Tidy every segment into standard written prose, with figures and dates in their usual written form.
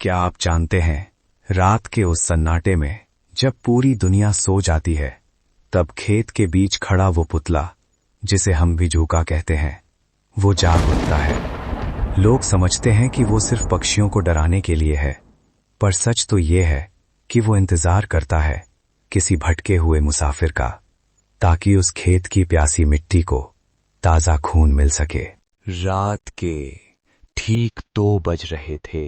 क्या आप जानते हैं, रात के उस सन्नाटे में जब पूरी दुनिया सो जाती है, तब खेत के बीच खड़ा वो पुतला, जिसे हम बिजूका कहते हैं, वो जाग उठता है। लोग समझते हैं कि वो सिर्फ पक्षियों को डराने के लिए है, पर सच तो ये है कि वो इंतजार करता है किसी भटके हुए मुसाफिर का, ताकि उस खेत की प्यासी मिट्टी को ताजा खून मिल सके। रात के ठीक 2 बज रहे थे।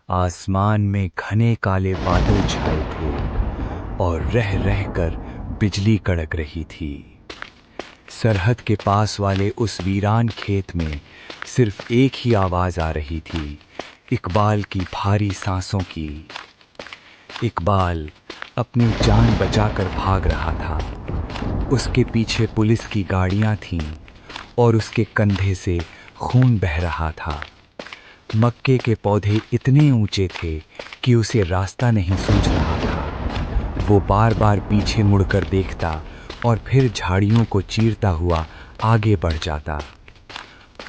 आसमान में घने काले बादल छाए थे और रह रह कर बिजली कड़क रही थी। सरहद के पास वाले उस वीरान खेत में सिर्फ एक ही आवाज आ रही थी, इकबाल की भारी सांसों की। इकबाल अपनी जान बचाकर भाग रहा था। उसके पीछे पुलिस की गाड़ियां थीं और उसके कंधे से खून बह रहा था। मक्के के पौधे इतने ऊंचे थे कि उसे रास्ता नहीं सूझ रहा था। वो बार बार पीछे मुड़कर देखता और फिर झाड़ियों को चीरता हुआ आगे बढ़ जाता।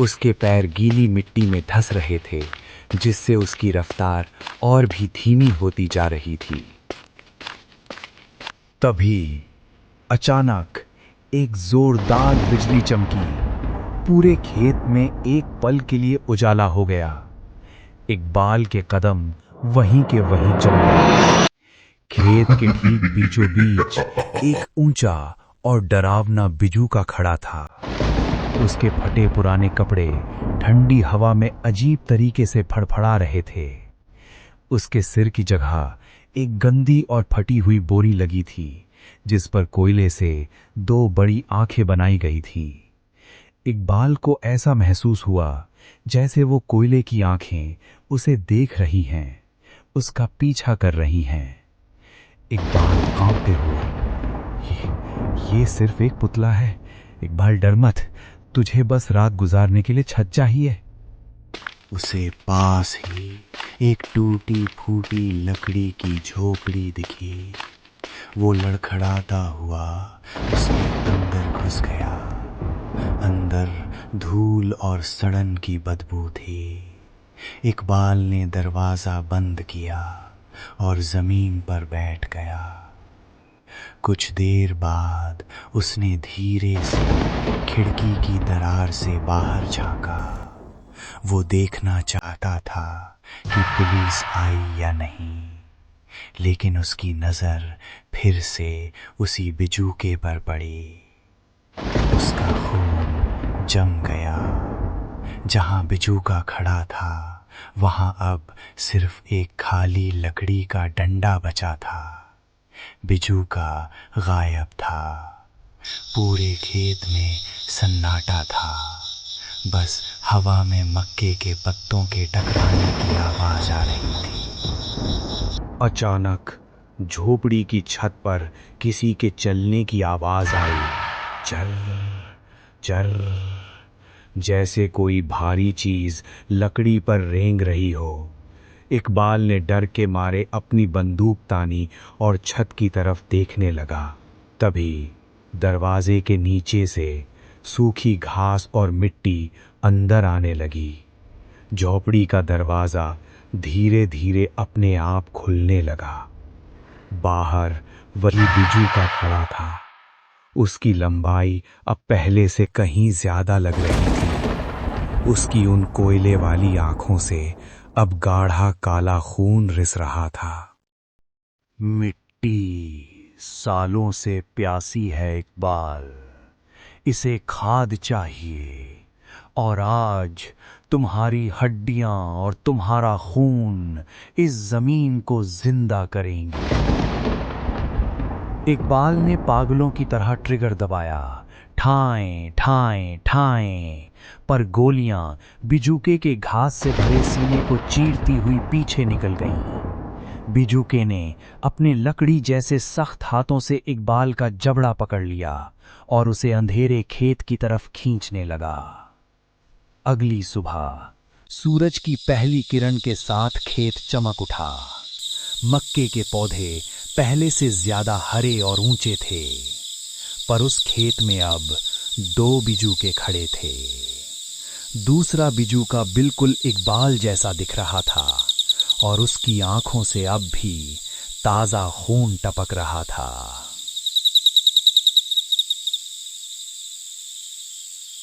उसके पैर गीली मिट्टी में धंस रहे थे, जिससे उसकी रफ्तार और भी धीमी होती जा रही थी। तभी अचानक एक जोरदार बिजली चमकी। पूरे खेत में एक पल के लिए उजाला हो गया। इकबाल के कदम वहीं के वहीं चल गए। खेत के ठीक बीचों बीच एक ऊंचा और डरावना बिजूका खड़ा था। उसके फटे पुराने कपड़े ठंडी हवा में अजीब तरीके से फड़फड़ा रहे थे। उसके सिर की जगह एक गंदी और फटी हुई बोरी लगी थी, जिस पर कोयले से 2 बड़ी आंखें बनाई गई थी। इकबाल को ऐसा महसूस हुआ जैसे वो कोयले की आंखें उसे देख रही हैं, उसका पीछा कर रही हैं। इकबाल कांपते हुए, ये सिर्फ एक पुतला है। इकबाल डर मत, तुझे बस रात गुजारने के लिए छत चाहिए। उसे पास ही एक टूटी फूटी लकड़ी की झोपड़ी दिखी। वो लड़खड़ाता हुआ उसके अंदर घुस गया। अंदर धूल और सड़न की बदबू थी। इकबाल ने दरवाज़ा बंद किया और ज़मीन पर बैठ गया। कुछ देर बाद उसने धीरे से खिड़की की दरार से बाहर झांका। वो देखना चाहता था कि पुलिस आई या नहीं, लेकिन उसकी नज़र फिर से उसी बिजूके पर पड़ी। उसका खून जम गया। जहां बिजूका खड़ा था, वहां अब सिर्फ एक खाली लकड़ी का डंडा बचा था। बिजूका गायब था। पूरे खेत में सन्नाटा था। बस हवा में मक्के के पत्तों के टकराने की आवाज आ रही थी। अचानक झोपड़ी की छत पर किसी के चलने की आवाज आई। चल चल, जैसे कोई भारी चीज लकड़ी पर रेंग रही हो। इकबाल ने डर के मारे अपनी बंदूक तानी और छत की तरफ देखने लगा। तभी दरवाजे के नीचे से सूखी घास और मिट्टी अंदर आने लगी। झोपड़ी का दरवाजा धीरे धीरे अपने आप खुलने लगा। बाहर वही बिजूका खड़ा था। उसकी लंबाई अब पहले से कहीं ज्यादा लग रही थी। उसकी उन कोयले वाली आंखों से अब गाढ़ा काला खून रिस रहा था। मिट्टी सालों से प्यासी है इकबाल, इसे खाद चाहिए, और आज तुम्हारी हड्डियां और तुम्हारा खून इस जमीन को जिंदा करेंगे। इकबाल ने पागलों की तरह ट्रिगर दबाया। ठाएं ठाएं ठाएं, पर गोलियां बिजूके के घास से भरे सीने को चीरती हुई पीछे निकल गईं। बिजूके ने अपने लकड़ी जैसे सख्त हाथों से इकबाल का जबड़ा पकड़ लिया और उसे अंधेरे खेत की तरफ खींचने लगा। अगली सुबह सूरज की पहली किरण के साथ खेत चमक उठा। मक्के के पौधे पहले से ज्यादा हरे और ऊंचे थे, पर उस खेत में अब 2 बिजूके खड़े थे। दूसरा बिजूका बिल्कुल इकबाल जैसा दिख रहा था और उसकी आंखों से अब भी ताजा खून टपक रहा था।